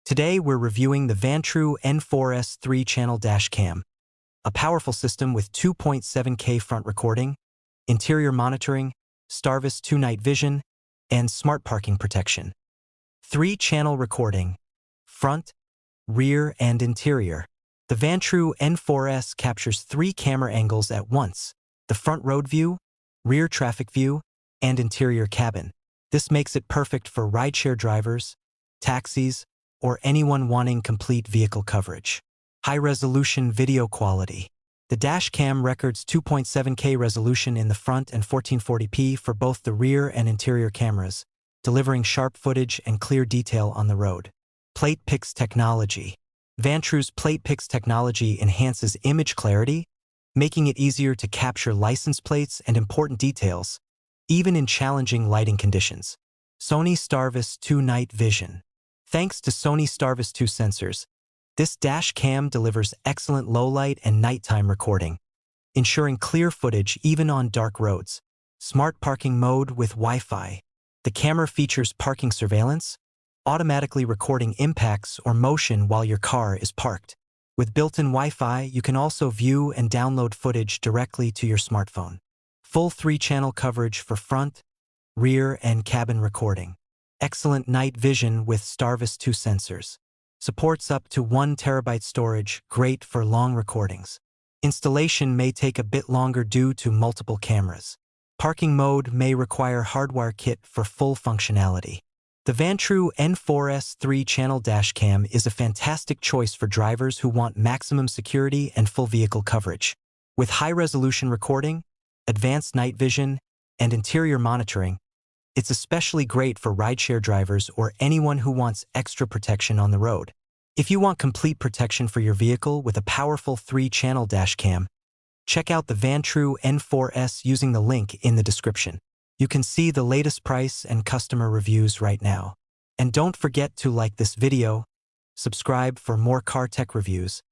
Today we're reviewing the Vantrue N4S 3-channel dash cam, a powerful system with 2.7K front recording, interior monitoring, Starvis 2 night vision, and smart parking protection. 3-channel recording, front, rear, and interior. The Vantrue N4S captures 3 camera angles at once: the front road view, rear traffic view, and interior cabin. This makes it perfect for rideshare drivers, taxis, or anyone wanting complete vehicle coverage. High-resolution video quality. The dash cam records 2.7K resolution in the front and 1440p for both the rear and interior cameras, delivering sharp footage and clear detail on the road. PlatePix technology. Vantrue's PlatePix technology enhances image clarity, making it easier to capture license plates and important details, even in challenging lighting conditions. Sony Starvis 2 night vision. Thanks to Sony Starvis 2 sensors, this dash cam delivers excellent low-light and nighttime recording, ensuring clear footage even on dark roads. Smart parking mode with Wi-Fi. The camera features parking surveillance, automatically recording impacts or motion while your car is parked. With built-in Wi-Fi, you can also view and download footage directly to your smartphone. Full 3-channel coverage for front, rear, and cabin recording. Excellent night vision with Starvis 2 sensors. Supports up to 1 TB storage, great for long recordings. Installation may take a bit longer due to multiple cameras. Parking mode may require hardware kit for full functionality. The Vantrue N4S 3-channel dashcam is a fantastic choice for drivers who want maximum security and full vehicle coverage. With high-resolution recording, advanced night vision, and interior monitoring, it's especially great for rideshare drivers or anyone who wants extra protection on the road. If you want complete protection for your vehicle with a powerful 3-channel dashcam, check out the Vantrue N4S using the link in the description. You can see the latest price and customer reviews right now. And don't forget to like this video, subscribe for more car tech reviews,